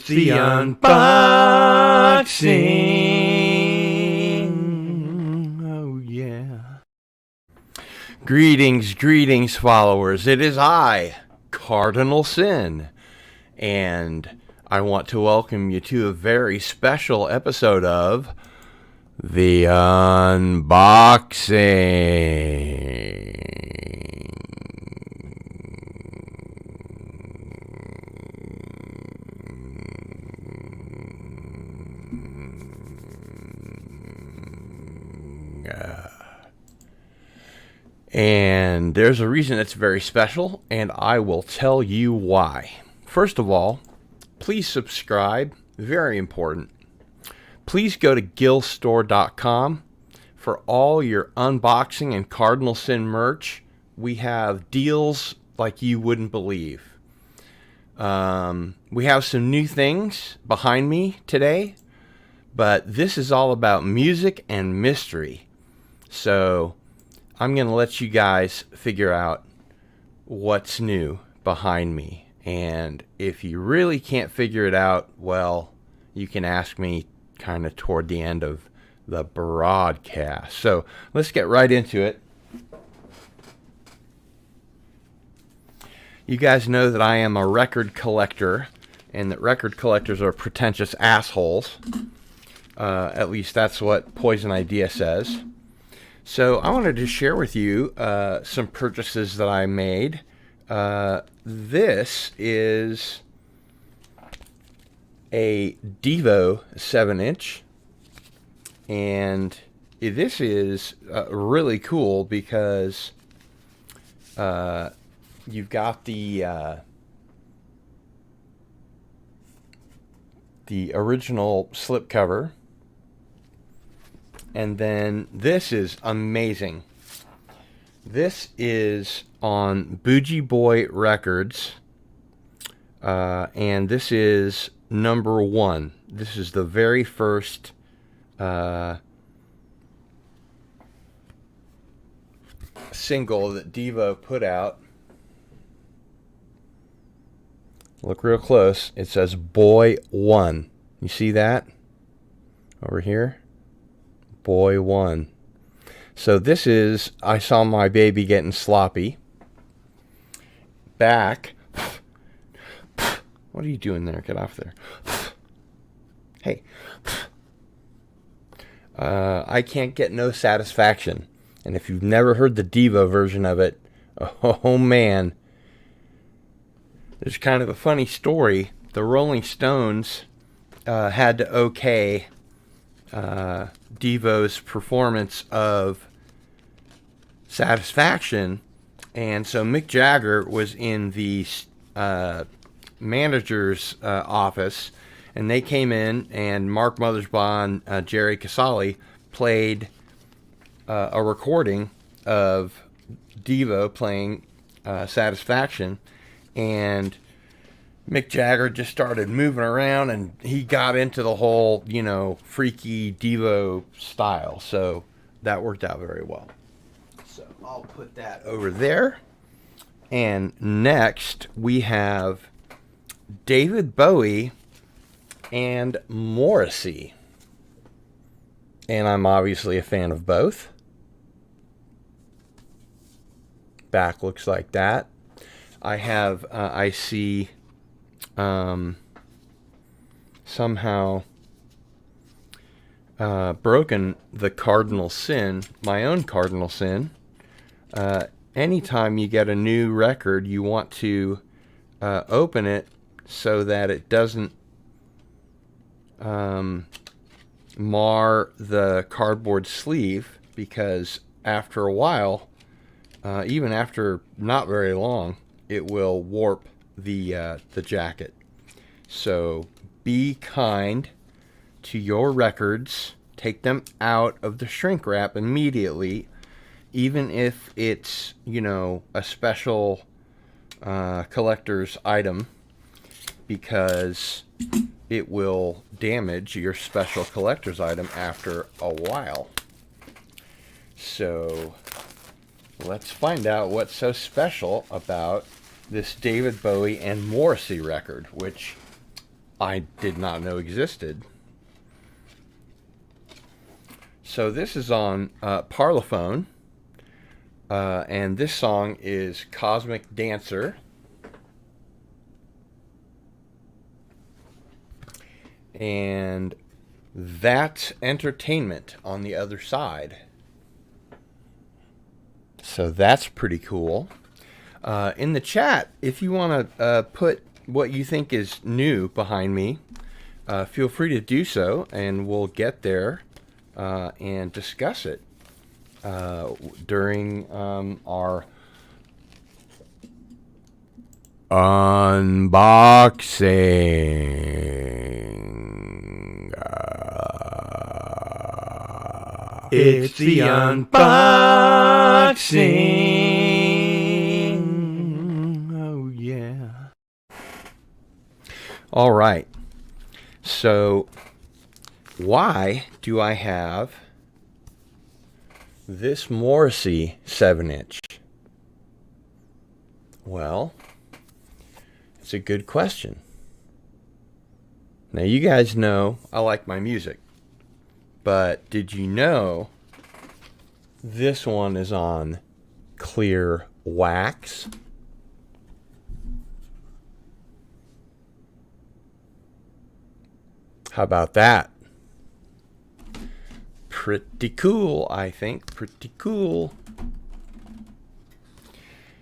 the unboxing. Oh, yeah. Greetings, followers. It is I, Cardinal Sin, and I want to welcome you to a very special episode of the unboxing. And there's a reason it's very special, and I will tell you why. First of all, please subscribe. Very important. Please go to gillstore.com for all your unboxing and Cardinal Sin merch. We have deals like you wouldn't believe. We have some new things behind me today, but this is all about music and mystery. So I'm going to let you guys figure out what's new behind me. And if you really can't figure it out, well, you can ask me kind of toward the end of the broadcast. So let's get right into it. You guys know that I am a record collector, and that record collectors are pretentious assholes. At least that's what Poison Idea says. So I wanted to share with you some purchases that I made. This is a Devo 7-inch, and this is really cool because you've got the original slipcover. And then this is amazing. This is on Bougie Boy Records. And this is number 1. This is the very first single that Devo put out. Look real close. It says Boy 1. You see that? Over here? Boy 1. So this is I Saw My Baby Getting Sloppy. Back. What are you doing there? Get off there. Hey. I Can't Get No Satisfaction. And if you've never heard the Devo version of it, oh man. There's kind of a funny story. The Rolling Stones had to okay Devo's performance of Satisfaction, and so Mick Jagger was in the manager's office, and they came in, and Mark Mothersbaugh and Jerry Casale played a recording of Devo playing Satisfaction, and Mick Jagger just started moving around, and he got into the whole, freaky Devo style. So that worked out very well. So I'll put that over there. And next we have David Bowie and Morrissey. And I'm obviously a fan of both. Back looks like that. I see somehow broken the cardinal sin, my own cardinal sin. Anytime you get a new record, you want to open it so that it doesn't mar the cardboard sleeve, because after a while, even after not very long, it will warp the jacket. So be kind to your records. Take them out of the shrink wrap immediately, even if it's a special collector's item, because it will damage your special collector's item after a while. So let's find out what's so special about this David Bowie and Morrissey record, which I did not know existed. So this is on Parlophone, and this song is Cosmic Dancer. And that's Entertainment on the other side. So that's pretty cool. In the chat, if you want to put what you think is new behind me, feel free to do so, and we'll get there and discuss it during our unboxing. It's the unboxing. Oh, yeah. All right. So, why do I have this Morrissey 7-inch? Well, it's a good question. Now, you guys know I like my music. But did you know this one is on clear wax? How about that? Pretty cool, I think. Pretty cool.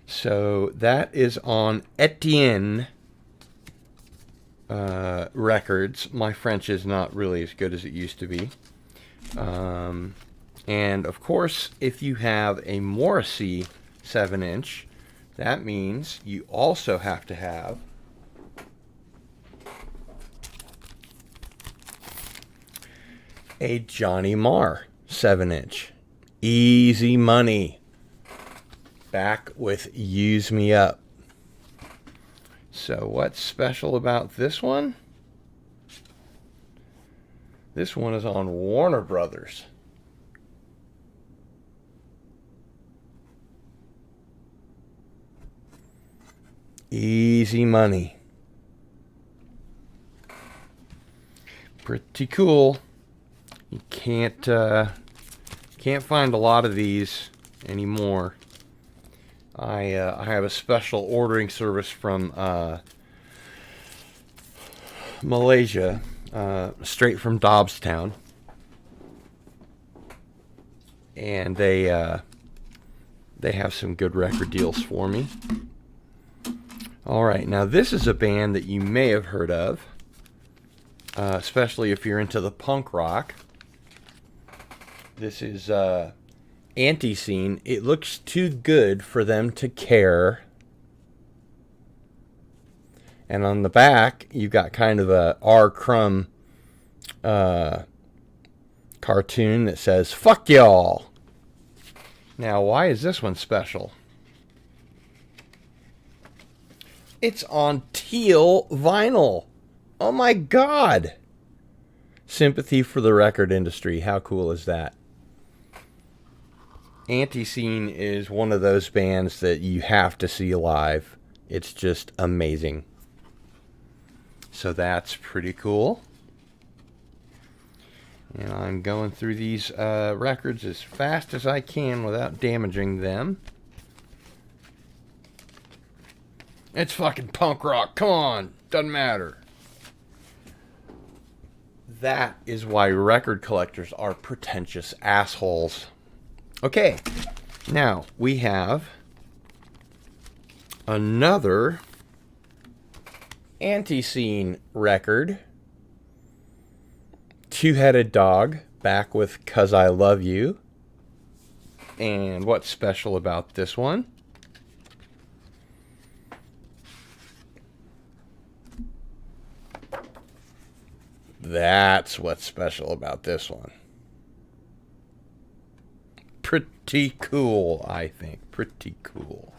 So that is on Etienne Records. My French is not really as good as it used to be. And of course, if you have a Morrissey 7-inch, that means you also have to have a Johnny Marr 7-inch. Easy money. Back with Use Me Up. So what's special about this one? This one is on Warner Brothers. Easy money. Pretty cool. You can't find a lot of these anymore. I have a special ordering service from Malaysia, straight from Dobbstown, and they have some good record deals for me. All right, now this is a band that you may have heard of, especially if you're into the punk rock. This is Anti-Scene. It looks too good for them to care. And on the back, you've got kind of a R. Crumb cartoon that says, "Fuck y'all." Now, why is this one special? It's on teal vinyl. Oh my God. Sympathy for the record industry. How cool is that? Anti-Scene is one of those bands that you have to see live. It's just amazing. So that's pretty cool. And I'm going through these records as fast as I can without damaging them. It's fucking punk rock. Come on. Doesn't matter. That is why record collectors are pretentious assholes. Okay. Now, we have another Anti-Scene record. Two-Headed Dog, back with 'Cause I Love You. And what's special about this one? That's what's special about this one. Pretty cool, I think. Pretty cool.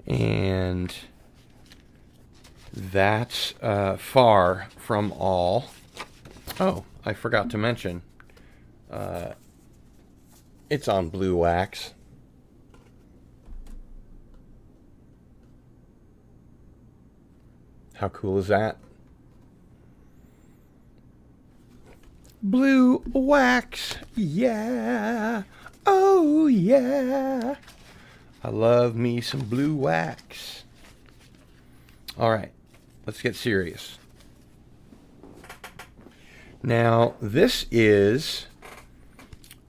And that's far from all. Oh, I forgot to mention. It's on blue wax. How cool is that? Blue wax, yeah. Oh, yeah. I love me some blue wax. All right, let's get serious. Now, this is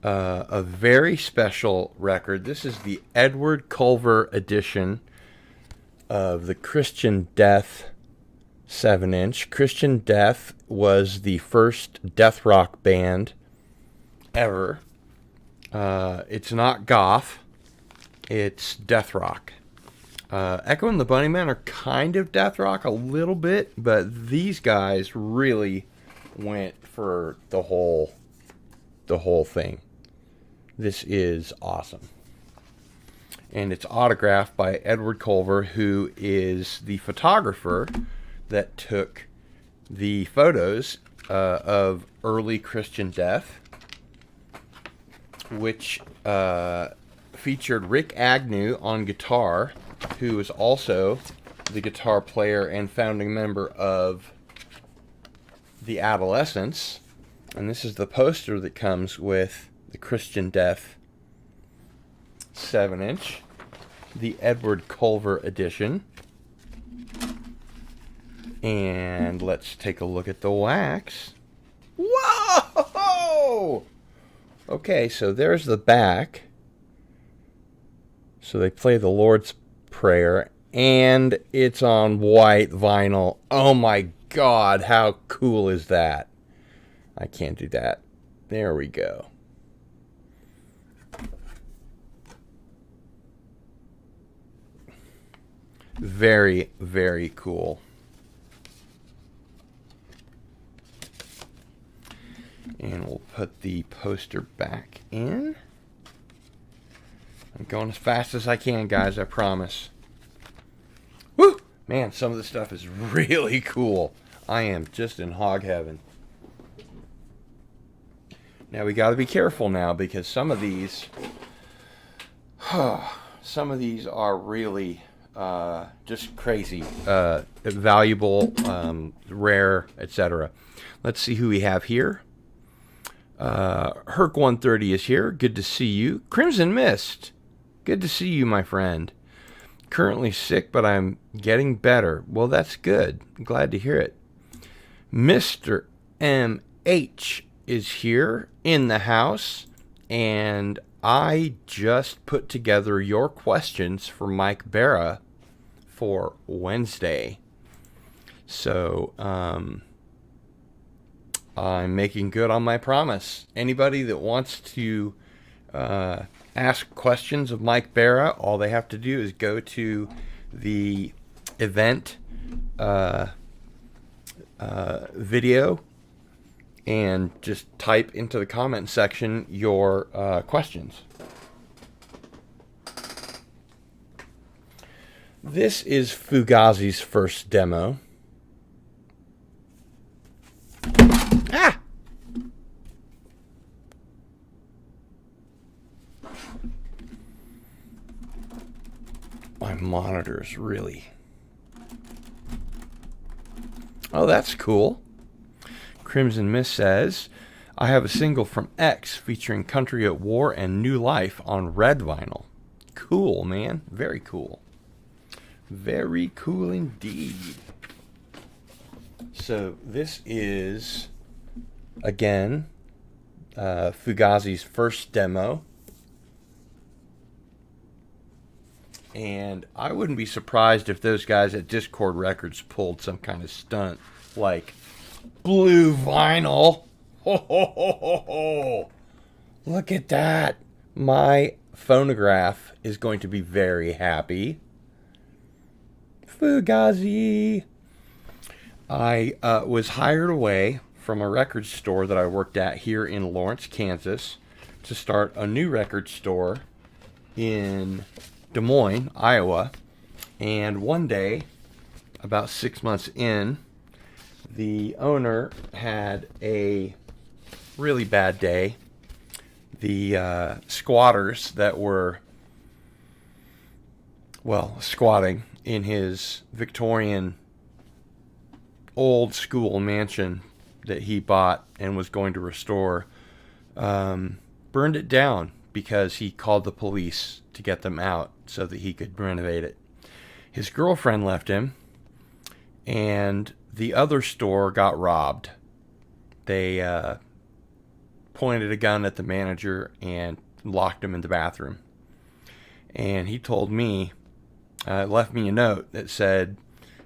a very special record. This is the Edward Culver edition of the Christian Death 7-inch. Christian Death was the first death rock band ever. It's not goth. It's death rock. Echo and the Bunnymen are kind of death rock a little bit, but these guys really went for the whole thing. This is awesome. And it's autographed by Edward Culver, who is the photographer that took the photos of early Christian Death, which featured Rick Agnew on guitar, who is also the guitar player and founding member of the Adolescents. And this is the poster that comes with the Christian Death 7-inch, the Edward Culver edition. And let's take a look at the wax. Whoa! Okay, so there's the back. So they play the Lord's Prayer, and it's on white vinyl. Oh my God, how cool is that? I can't do that. There we go. Very, very cool. And we'll put the poster back in. I'm going as fast as I can, guys, I promise. Woo! Man, some of this stuff is really cool. I am just in hog heaven. Now, we got to be careful now, because some of these are really just crazy, valuable, rare, etc. Let's see who we have here. Herc 130 is here. Good to see you. Crimson Mist. Good to see you, my friend. Currently sick, but I'm getting better. Well, that's good. Glad to hear it. Mr. MH is here in the house, and I just put together your questions for Mike Barra for Wednesday. So, I'm making good on my promise. Anybody that wants to ask questions of Mike Barra, all they have to do is go to the event video and just type into the comment section your questions. This is Fugazi's first demo. Ah! My monitor's really... Oh, that's cool. Crimson Mist says, I have a single from X featuring Country at War and New Life on red vinyl. Cool, man. Very cool. Very cool indeed. So this is, again, Fugazi's first demo. And I wouldn't be surprised if those guys at Discord Records pulled some kind of stunt like blue vinyl. Ho, ho, ho, ho, ho. Look at that. My phonograph is going to be very happy. Fugazi. I was hired away from a record store that I worked at here in Lawrence, Kansas, to start a new record store in Des Moines, Iowa. And one day, about 6 months in, the owner had a really bad day. The squatters that were, well, squatting in his Victorian old school mansion that he bought and was going to restore, burned it down because he called the police to get them out so that he could renovate it. His girlfriend left him, and the other store got robbed. They pointed a gun at the manager and locked him in the bathroom. And he told me, left me a note that said,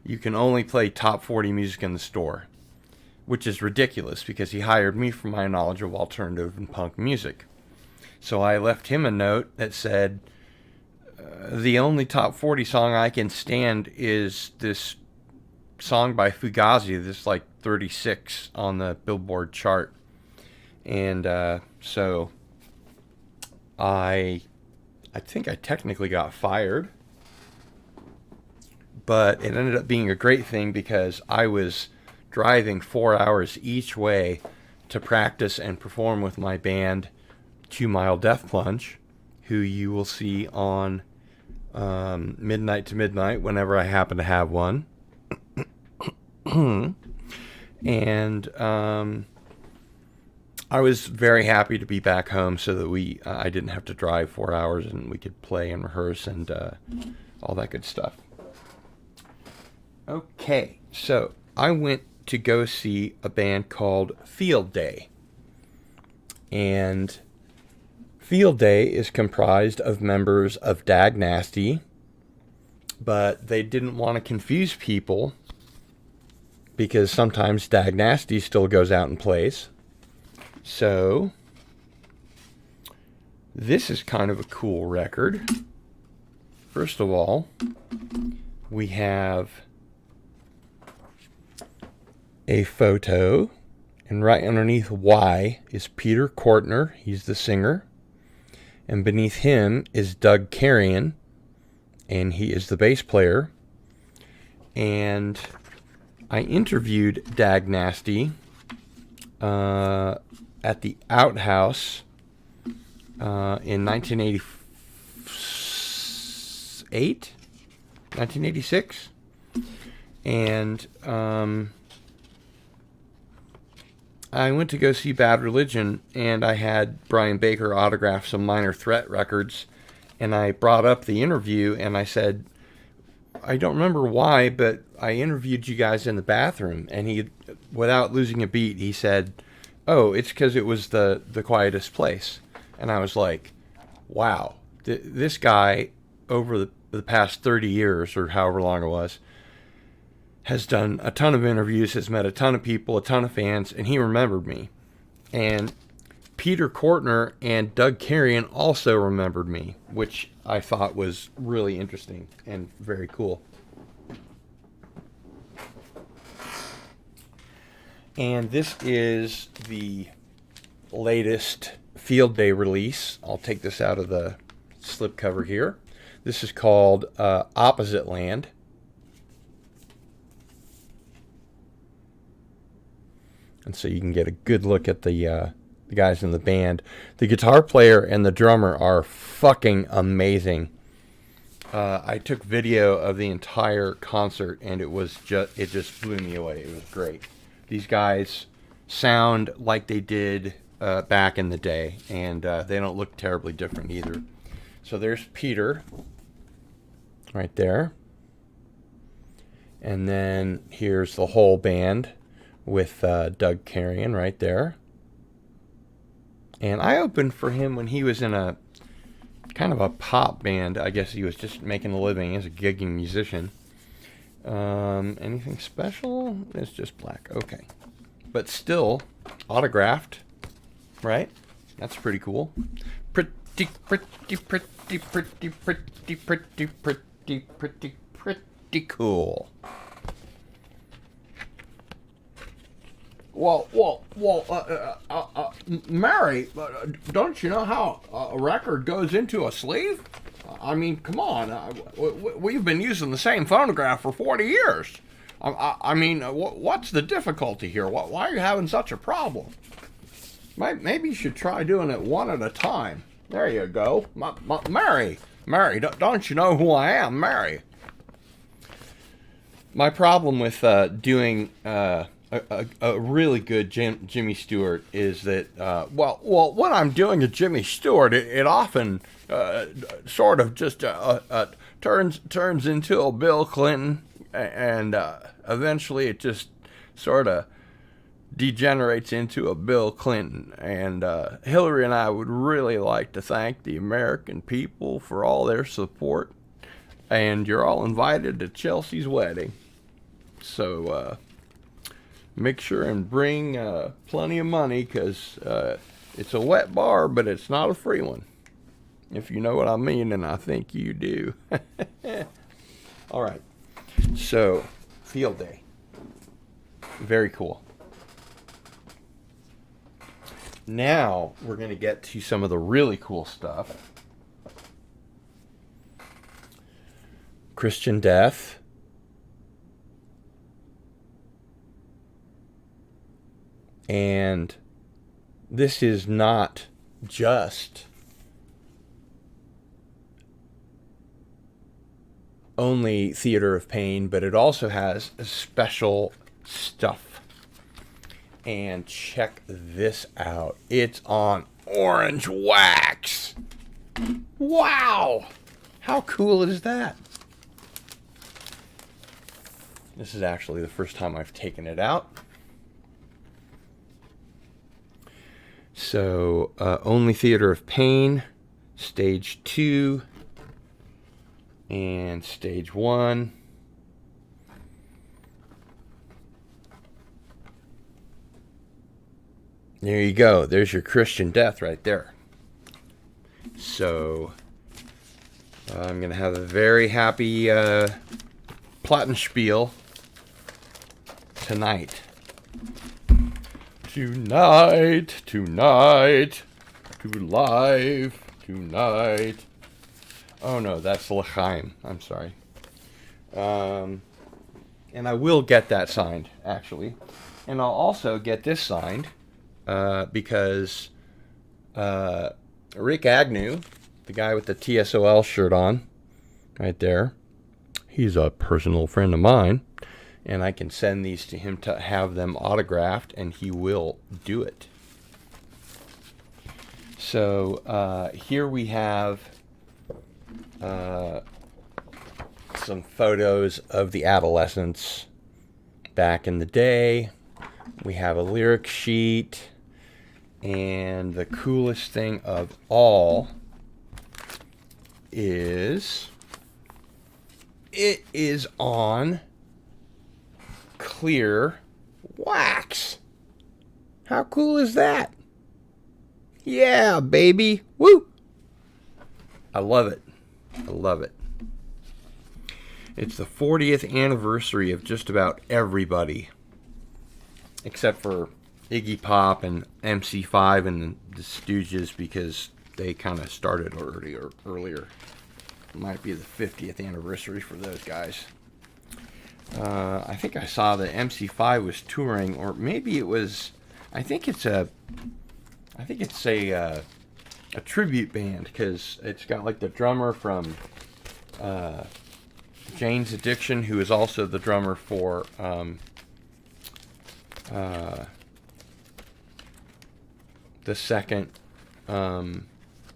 you can only play top 40 music in the store, which is ridiculous because he hired me for my knowledge of alternative and punk music. So I left him a note that said, the only top 40 song I can stand is this song by Fugazi that's like 36 on the Billboard chart. And so I think I technically got fired, but it ended up being a great thing because I was driving 4 hours each way to practice and perform with my band 2 Mile Death Plunge, who you will see on Midnight to Midnight whenever I happen to have one. And I was very happy to be back home so that I didn't have to drive 4 hours and we could play and rehearse and all that good stuff. Okay, so I went to go see a band called Field Day. And Field Day is comprised of members of Dag Nasty, but they didn't want to confuse people because sometimes Dag Nasty still goes out and plays. So this is kind of a cool record. First of all, we have a photo, and right underneath Y is Peter Kortner. He's the singer. And beneath him is Doug Carrion, and he is the bass player. And I interviewed Dag Nasty at the Outhouse in 1986. And I went to go see Bad Religion, and I had Brian Baker autograph some Minor Threat records, and I brought up the interview, and I said, I don't remember why, but I interviewed you guys in the bathroom, and he, without losing a beat, he said, oh, it's because it was the quietest place. And I was like, wow, this guy, over the past 30 years, or however long it was, has done a ton of interviews, has met a ton of people, a ton of fans, and he remembered me. And Peter Kortner and Doug Carrion also remembered me, which I thought was really interesting and very cool. And this is the latest Field Day release. I'll take this out of the slipcover here. This is called Opposite Land. And so you can get a good look at the guys in the band. The guitar player and the drummer are fucking amazing. I took video of the entire concert, and it just blew me away. It was great. These guys sound like they did back in the day, and they don't look terribly different either. So there's Peter right there. And then here's the whole band with Doug Carrion right there. And I opened for him when he was in a kind of a pop band. I guess he was just making a living as a gigging musician. Anything special? It's just black. Okay. But still autographed, right? That's pretty cool. Pretty cool. Well, Mary, don't you know how a record goes into a sleeve? I mean, come on. We've been using the same phonograph for 40 years. I mean, what's the difficulty here? Why are you having such a problem? Maybe you should try doing it one at a time. There you go. Mary, don't you know who I am, Mary? My problem with doing a really good Jimmy Stewart is that well when I'm doing a Jimmy Stewart, it often sort of just turns into a Bill Clinton, and eventually it just sort of degenerates into a Bill Clinton. And Hillary and I would really like to thank the American people for all their support, and you're all invited to Chelsea's wedding. So make sure and bring plenty of money, because it's a wet bar, but it's not a free one. If you know what I mean, and I think you do. All right. So, field day. Very cool. Now, we're going to get to some of the really cool stuff. Christian death. And this is not just only Theater of Pain, but it also has special stuff. And check this out. It's on orange wax. Wow! How cool is that? This is actually the first time I've taken it out. So, only Theater of Pain, Stage 2, and Stage 1. There you go. There's your Christian death right there. So, I'm going to have a very happy Plattenspiel tonight. Tonight, to live, tonight. Oh no, that's L'chaim. I'm sorry. And I will get that signed, actually. And I'll also get this signed because Rick Agnew, the guy with the TSOL shirt on, right there, he's a personal friend of mine. And I can send these to him to have them autographed, and he will do it. So here we have some photos of the Adolescents back in the day. We have a lyric sheet. And the coolest thing of all is it is on clear wax. How cool is that? Yeah, baby. Woo! I love it. I love it. It's the 40th anniversary of just about everybody, except for Iggy Pop and MC5 and the Stooges, because they kind of started earlier. It might be the 50th anniversary for those guys. I think I saw that MC5 was touring, or maybe it was. I think it's a tribute band, because it's got like the drummer from Jane's Addiction, who is also the drummer for the second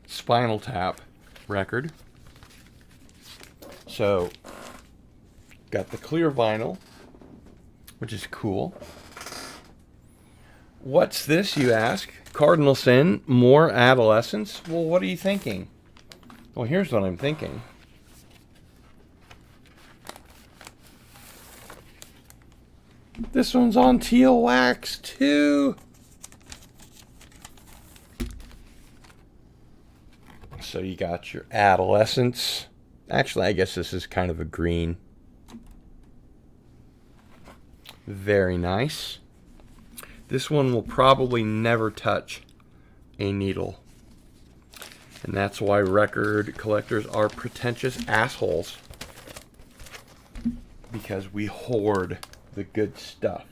Spinal Tap record. So, got the clear vinyl, which is cool. What's this, you ask? Cardinal Sin, more Adolescents? Well, what are you thinking? Well, here's what I'm thinking. This one's on teal wax, too. So you got your Adolescents. Actually, I guess this is kind of a green. Very nice. This one will probably never touch a needle. And that's why record collectors are pretentious assholes. Because we hoard the good stuff.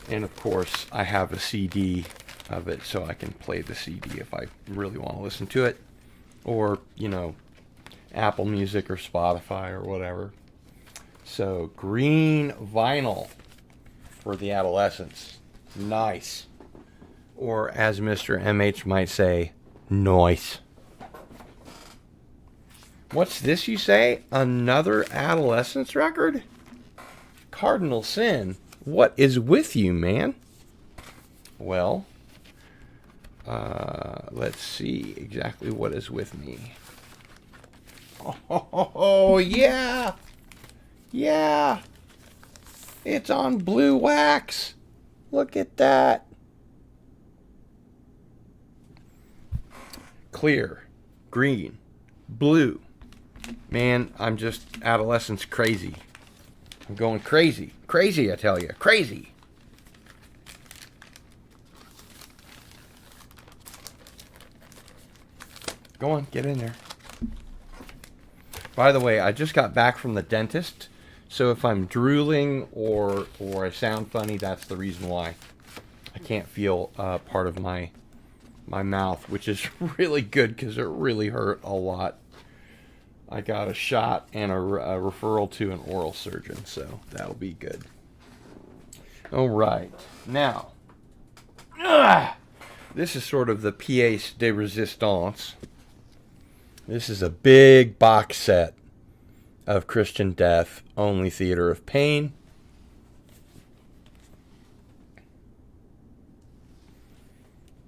And of course, I have a CD of it, so I can play the CD if I really want to listen to it. Or, you know, Apple Music or Spotify or whatever. So green vinyl for the adolescents. Nice. Or as Mr. MH might say, nice. What's this, you say? Another adolescence record? Cardinal Sin, what is with you, man? Well, let's see exactly what is with me. Oh, yeah. Yeah. It's on blue wax. Look at that. Clear, green, blue. Man, I'm just adolescence crazy. I'm going crazy. Crazy, I tell you. Crazy. Go on, get in there. By the way, I just got back from the dentist, so if I'm drooling or I sound funny, that's the reason why. I can't feel part of my mouth, which is really good because it really hurt a lot. I got a shot and a referral to an oral surgeon, so that'll be good. All right. Now, this is sort of the pièce de résistance. This is a big box set of Christian Death, Only Theater of Pain.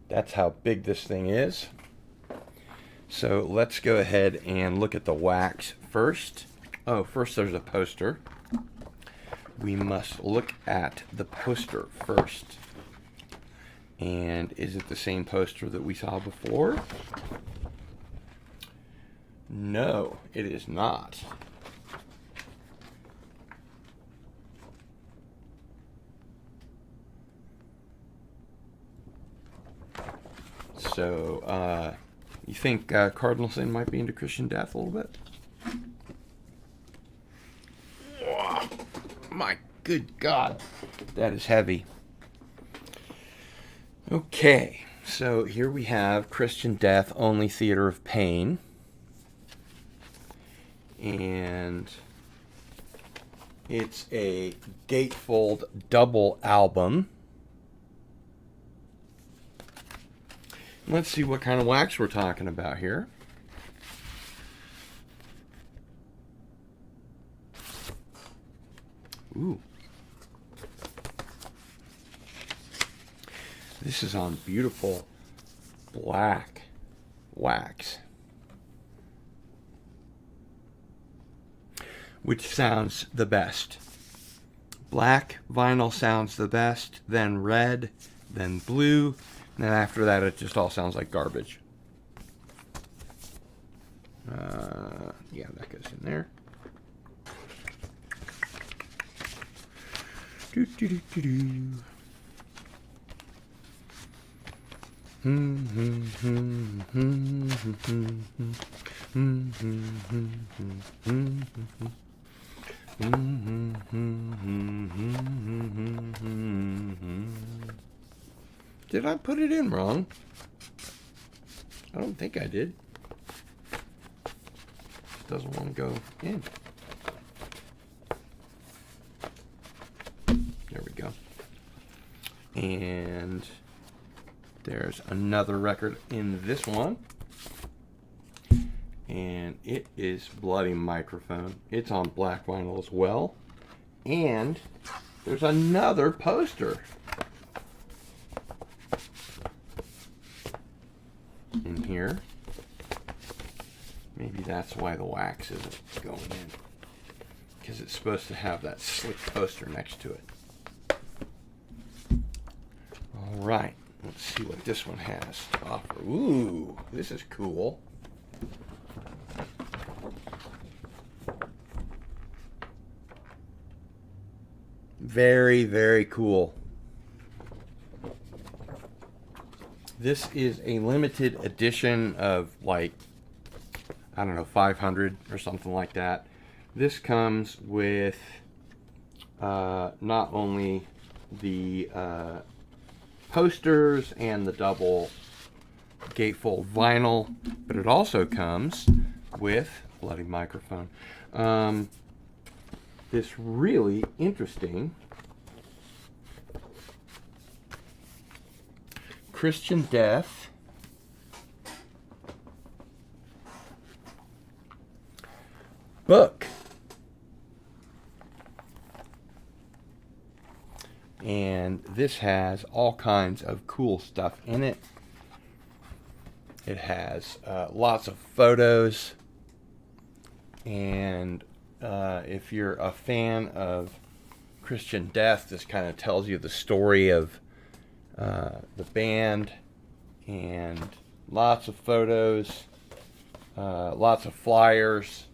That's how big this thing is. So let's go ahead and look at the wax first. Oh, first there's a poster. We must look at the poster first. And is it the same poster that we saw before? No, it is not. So, you think Cardinal Sin might be into Christian Death a little bit? Oh, my good God, that is heavy. Okay, so here we have Christian Death, Only Theater of Pain. And it's a gatefold double album. Let's see what kind of wax we're talking about here. Ooh. This is on beautiful black wax. Which sounds the best? Black vinyl sounds the best, then red, then blue, and then after that it just all sounds like garbage. Yeah, that goes in there. Do, do, do, do, do. Did I put it in wrong? I don't think I did. It doesn't want to go in. There we go. And there's another record in this one. And it is Bloody Microphone. It's on black vinyl as well. And there's another poster in here. Maybe that's why the wax isn't going in, because it's supposed to have that slick poster next to it. All right, let's see what this one has to offer. Ooh, this is cool. Very, very cool. This is a limited edition of, like, I don't know, 500 or something like that. This comes with not only the posters and the double gatefold vinyl, but it also comes with Bloody Microphone. this really interesting Christian Death book. And this has all kinds of cool stuff in it. It has lots of photos. And if you're a fan of Christian Death, this kind of tells you the story of the band, and lots of photos, lots of flyers.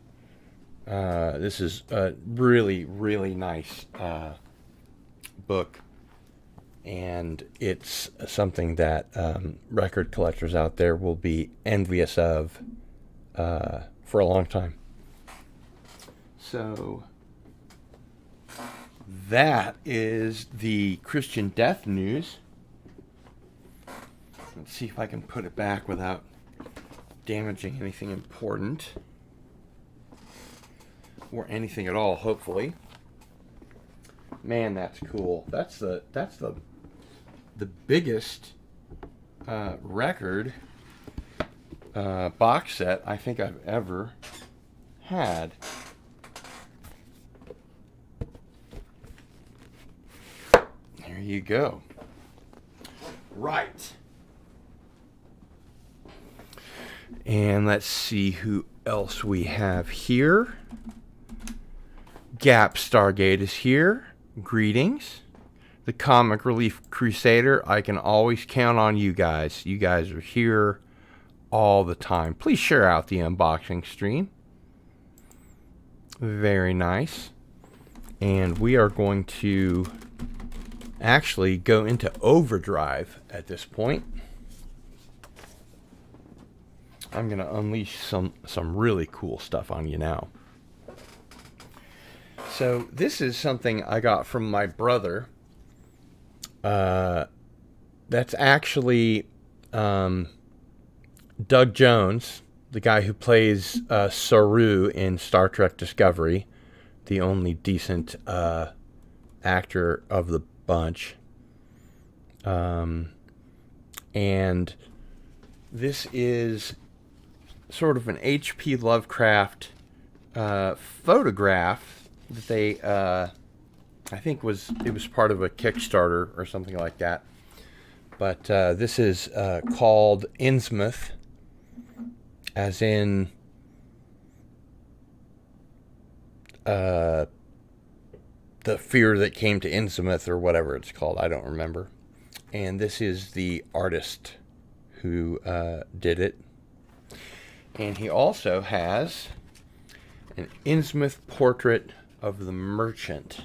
This is a really, really nice book, and it's something that record collectors out there will be envious of for a long time. So that is the Christian Death news. Let's see if I can put it back without damaging anything important. Or anything at all, hopefully. Man, that's cool. That's the biggest record box set I think I've ever had. There you go. Right. And let's see who else we have here. Gap Stargate is here. Greetings. The Comic Relief Crusader. I can always count on you guys. You guys are here all the time. Please share out the unboxing stream. Very nice. And we are going to actually go into overdrive at this point. I'm going to unleash some really cool stuff on you now. So this is something I got from my brother. That's actually Doug Jones, the guy who plays Saru in Star Trek Discovery, the only decent actor of the bunch. And this is sort of an H.P. Lovecraft photograph that they, I think it was part of a Kickstarter or something like that. But this is called Innsmouth, as in the fear that came to Innsmouth, or whatever it's called. I don't remember. And this is the artist who did it. And he also has an Innsmouth portrait of the merchant.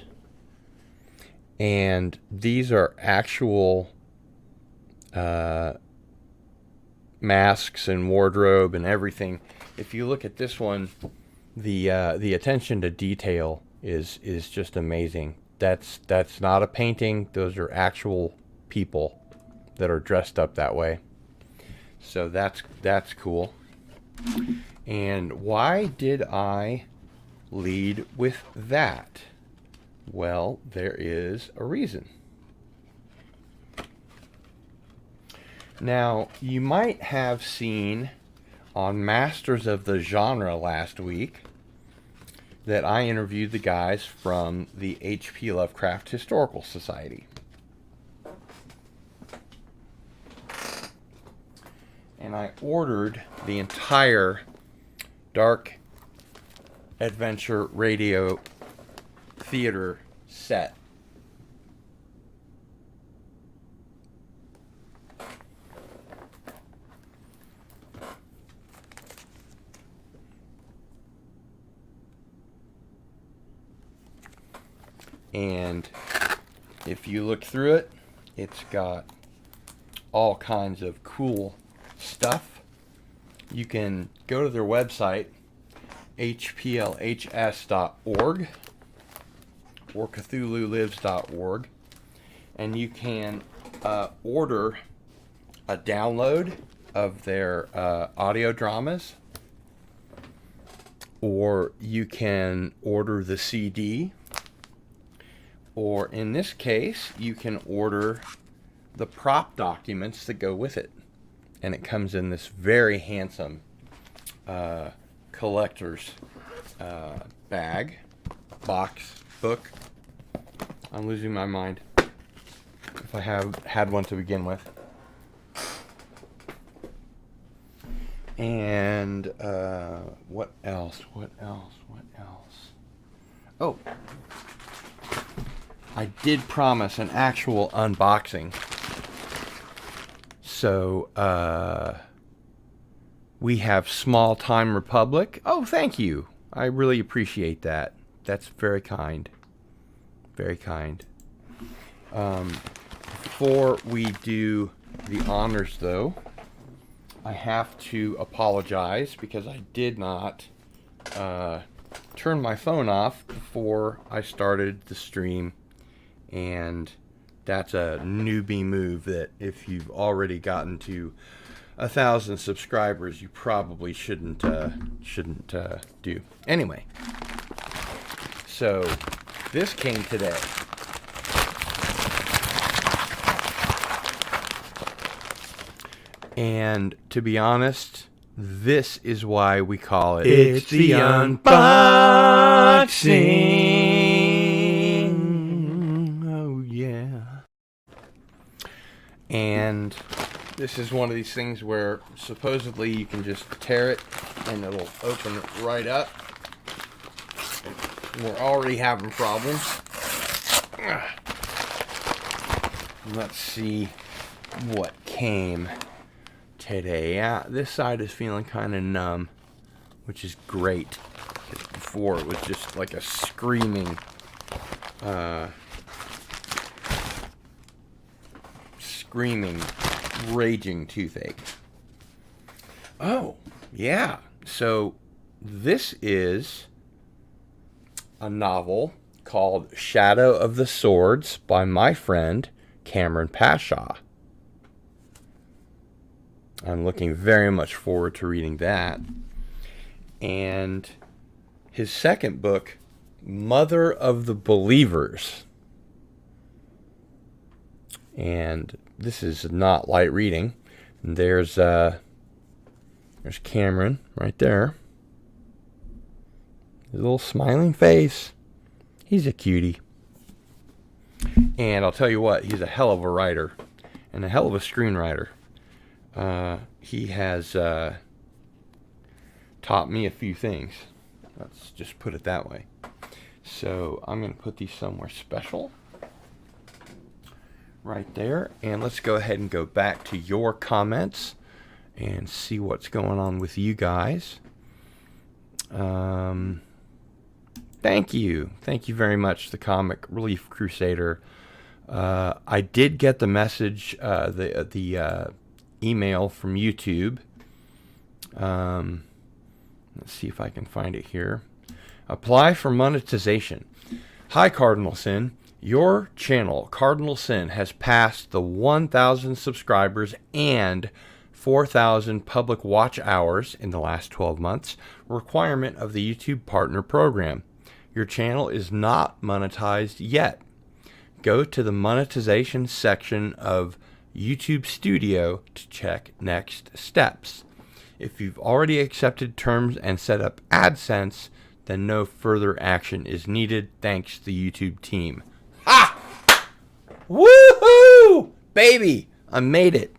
And these are actual masks and wardrobe and everything. If you look at this one, the attention to detail is just amazing. That's not a painting. Those are actual people that are dressed up that way. So that's cool. And why did I lead with that? Well, there is a reason. Now, you might have seen on Masters of the Genre last week that I interviewed the guys from the H.P. Lovecraft Historical Society. And I ordered the entire Dark Adventure Radio Theater set. And if you look through it, it's got all kinds of cool stuff. You can go to their website, hplhs.org or cthulhulives.org, and you can order a download of their audio dramas, or you can order the CD or in this case, you can order the prop documents that go with it. And it comes in this very handsome collector's bag, box, book. I'm losing my mind. If I have had one to begin with. And what else? Oh, I did promise an actual unboxing. So we have Small Time Republic. Oh, thank you. I really appreciate that. That's very kind. Very kind. Before we do the honors, though, I have to apologize because I did not turn my phone off before I started the stream. And that's a newbie move that if you've already gotten to 1,000 subscribers, you probably shouldn't do. Anyway, so this came today. And to be honest, this is why we call it It's the unboxing. Oh, yeah. And this is one of these things where supposedly you can just tear it and it'll open right up. We're already having problems. Let's see what came today. Yeah, this side is feeling kind of numb, which is great. Before it was just like a screaming, raging toothache. Oh, yeah. So this is a novel called Shadow of the Swords by my friend Cameron Pashaw. I'm looking very much forward to reading that. And his second book, Mother of the Believers. And this is not light reading. And there's Cameron right there. His little smiling face. He's a cutie. And I'll tell you what, he's a hell of a writer and a hell of a screenwriter. He has taught me a few things. Let's just put it that way. So I'm going to put these somewhere special. Right there. And let's go ahead and go back to your comments and see what's going on with you guys. Thank you. Thank you very much, the Comic Relief Crusader. I did get the message, the email from YouTube. Let's see if I can find it here. Apply for monetization. Hi, Cardinal Sin. Your channel, Cardinal Sin, has passed the 1,000 subscribers and 4,000 public watch hours in the last 12 months requirement of the YouTube Partner Program. Your channel is not monetized yet. Go to the monetization section of YouTube Studio to check next steps. If you've already accepted terms and set up AdSense, then no further action is needed. Thanks to the YouTube team. Ha! Woohoo! Baby, I made it.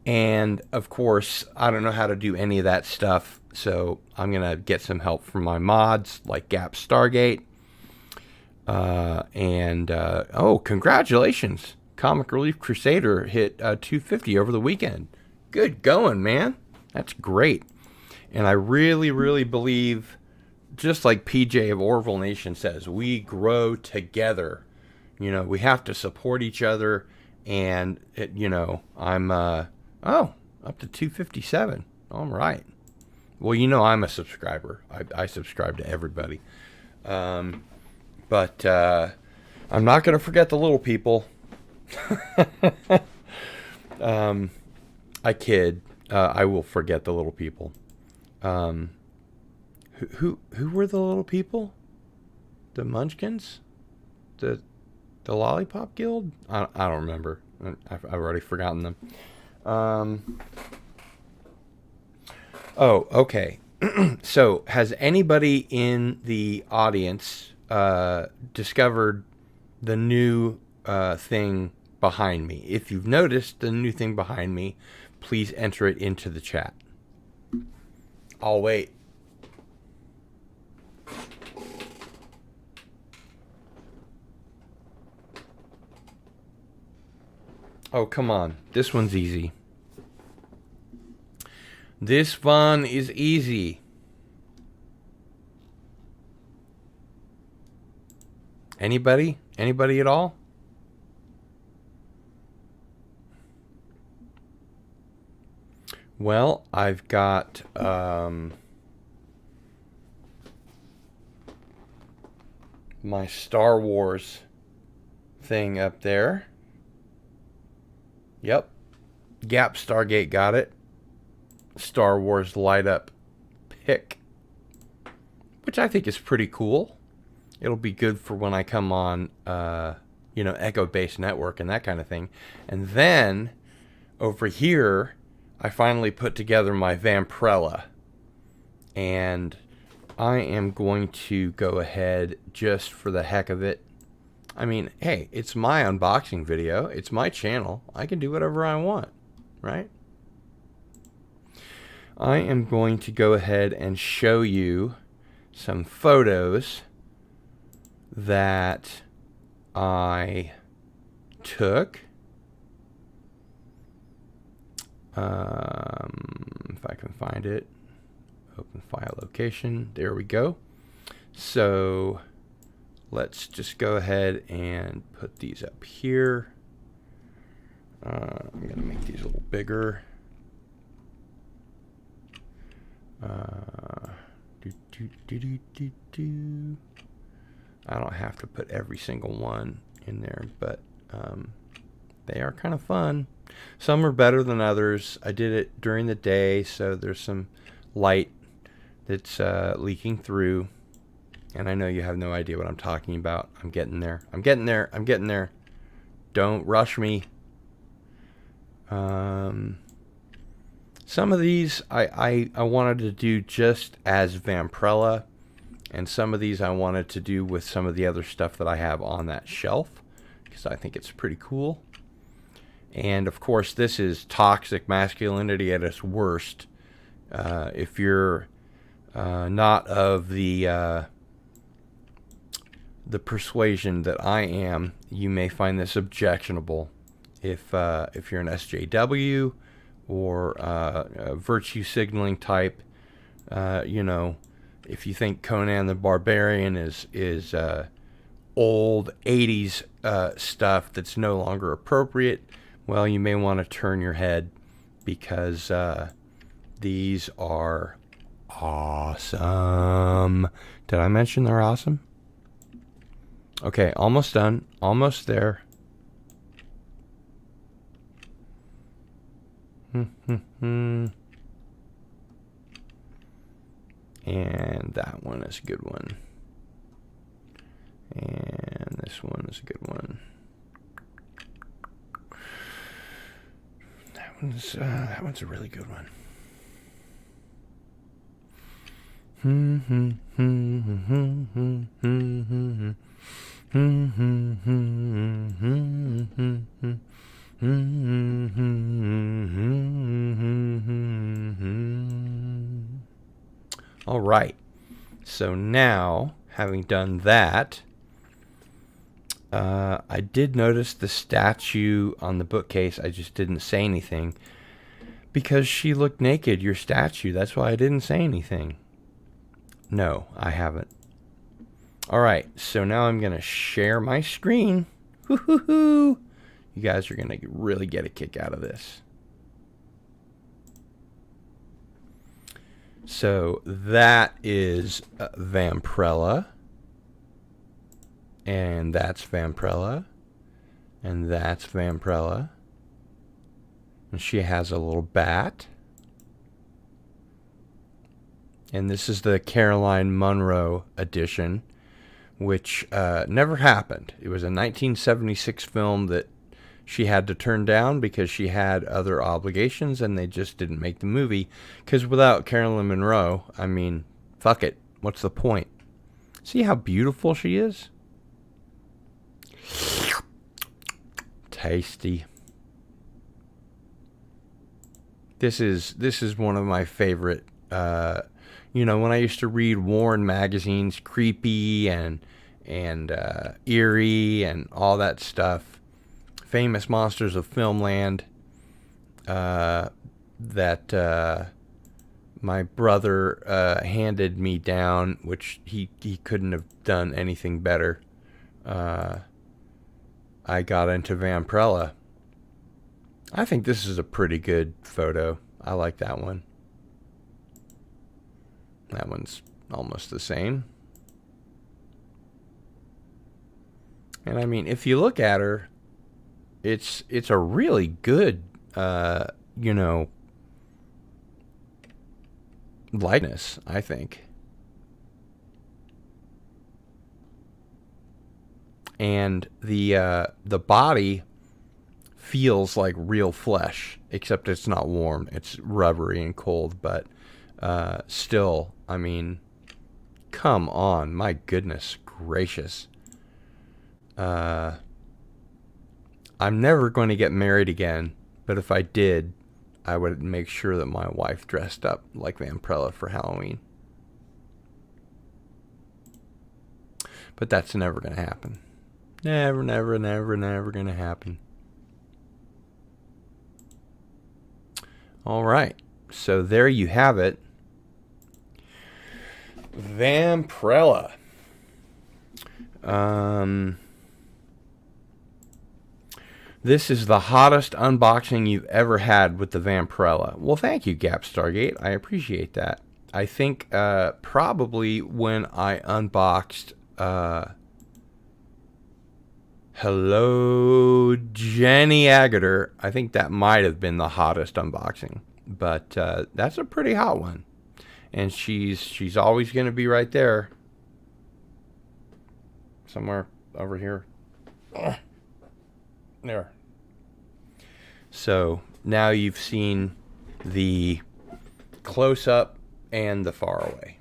And of course, I don't know how to do any of that stuff, so I'm going to get some help from my mods like Gap Stargate. Oh, congratulations. Comic Relief Crusader hit 250 over the weekend. Good going, man. That's great. And I really, really believe, just like PJ of Orville Nation says, we grow together. You know, we have to support each other. And, I'm, up to 257. All right. Well, I'm a subscriber. I subscribe to everybody. But I'm not going to forget the little people. I kid. I will forget the little people. Who were the little people? The Munchkins? The Lollipop Guild? I don't remember. I've already forgotten them. Oh, okay. So, has anybody in the audience discovered the new thing behind me? If you've noticed the new thing behind me, please enter it into the chat. I'll wait. Oh, come on. This one's easy. This one is easy. Anybody? Anybody at all? Well, I've got my Star Wars thing up there. Yep. Gap Stargate got it. Star Wars light up pick, which I think is pretty cool. It'll be good for when I come on, Echo Based Network and that kind of thing. And then over here, I finally put together my Vampirella. And I am going to go ahead just for the heck of it. I mean, hey, it's my unboxing video. It's my channel. I can do whatever I want, right? I am going to go ahead and show you some photos that I took. If I can find it. Open file location. There we go. So let's just go ahead and put these up here. I'm going to make these a little bigger. I don't have to put every single one in there, but they are kind of fun. Some are better than others. I did it during the day, so there's some light that's leaking through. And I know you have no idea what I'm talking about. I'm getting there. I'm getting there. I'm getting there. Don't rush me. Some of these I wanted to do just as Vampirella, and some of these I wanted to do with some of the other stuff that I have on that shelf, because I think it's pretty cool. And of course, this is toxic masculinity at its worst. If you're not of the persuasion that I am, you may find this objectionable. If you're an SJW or a virtue signaling type, if you think Conan the Barbarian is old 80s stuff that's no longer appropriate, well, you may want to turn your head, because these are awesome. Did I mention they're awesome? Okay, almost done. Almost there. And that one is a good one. And this one is a good one. That one's a really good one. All right. So now, having done that, I did notice the statue on the bookcase. I just didn't say anything because she looked naked, your statue. That's why I didn't say anything. No, I haven't. All right, so now I'm going to share my screen. Woo-hoo-hoo. You guys are going to really get a kick out of this. So that is Vampirella. And that's Vampirella. And that's Vampirella. And she has a little bat. And this is the Caroline Munro edition, which never happened. It was a 1976 film that she had to turn down because she had other obligations, and they just didn't make the movie. Because without Carolyn Monroe, I mean, fuck it. What's the point? See how beautiful she is? Tasty. This is one of my favorite. When I used to read Warren magazines, creepy and eerie and all that stuff. Famous Monsters of Filmland. That my brother handed me down, which he couldn't have done anything better. I got into Vampirella. I think this is a pretty good photo. I like that one. That one's almost the same. And I mean, if you look at her, it's a really good, likeness, I think. And the body feels like real flesh, except it's not warm. It's rubbery and cold, but still, I mean, come on, my goodness gracious. I'm never going to get married again, but if I did, I would make sure that my wife dressed up like Vampirella for Halloween. But that's never going to happen. Never, never, never, never going to happen. All right. So there you have it. Vampirella. This is the hottest unboxing you've ever had with the Vampirella. Well, thank you, Gap Stargate. I appreciate that. I think probably when I unboxed Hello, Jenny Agutter, I think that might have been the hottest unboxing. But that's a pretty hot one. And she's always going to be right there. Somewhere over here. There. So now you've seen the close-up and the far away.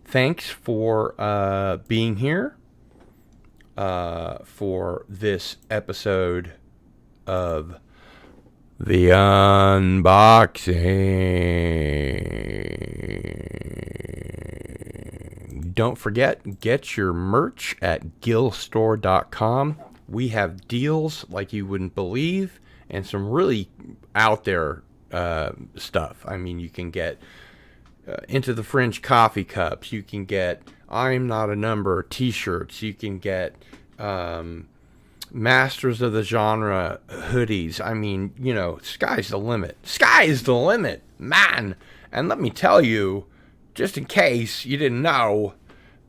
Thanks for being here for this episode of the unboxing. Don't forget, get your merch at gillstore.com. We have deals like you wouldn't believe and some really out there stuff. I mean, you can get Into the Fringe coffee cups. You can get I'm Not a Number t-shirts. You can get Masters of the Genre hoodies. I mean, sky's the limit. Sky's the limit, man. And let me tell you, just in case you didn't know,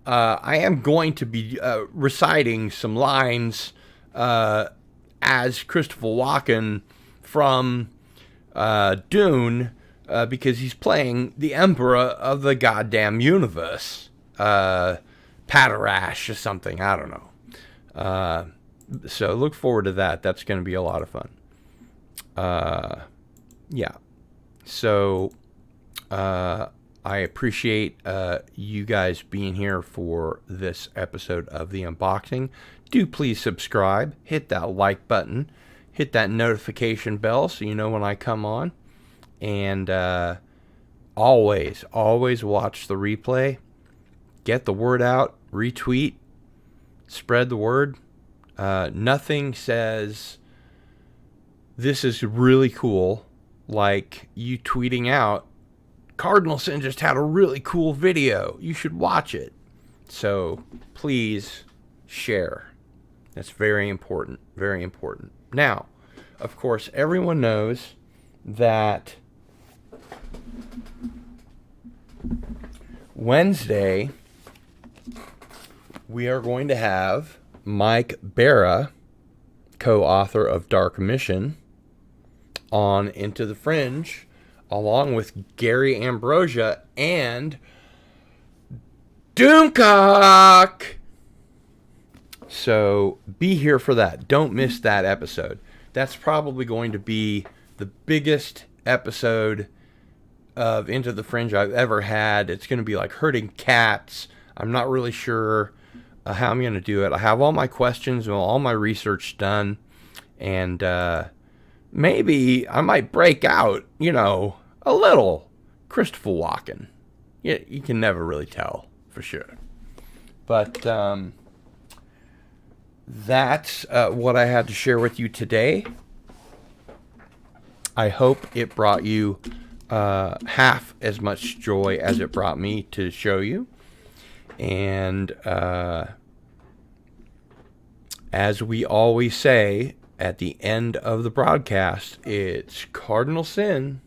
I am going to be reciting some lines as Christopher Walken from Dune, because he's playing the Emperor of the goddamn universe. Padarash or something, I don't know. So look forward to that. That's going to be a lot of fun. Yeah. So I appreciate you guys being here for this episode of the unboxing. Do please subscribe, hit that like button, hit that notification bell so you know when I come on. And always watch the replay. Get the word out, retweet, spread the word. Nothing says this is really cool like you tweeting out, Cardinal Sin just had a really cool video. You should watch it. So please share. That's very important. Very important. Now, of course, everyone knows that Wednesday we are going to have Mike Barra, co-author of Dark Mission, on Into the Fringe, along with Gary Ambrosia and Doomcock! So be here for that. Don't miss that episode. That's probably going to be the biggest episode of Into the Fringe I've ever had. It's going to be like herding cats. I'm not really sure how I'm going to do it. I have all my questions and all my research done. And maybe I might break out, a little Christopher Walken. You can never really tell for sure. But that's what I had to share with you today. I hope it brought you half as much joy as it brought me to show you. And as we always say at the end of the broadcast, it's cardinal sin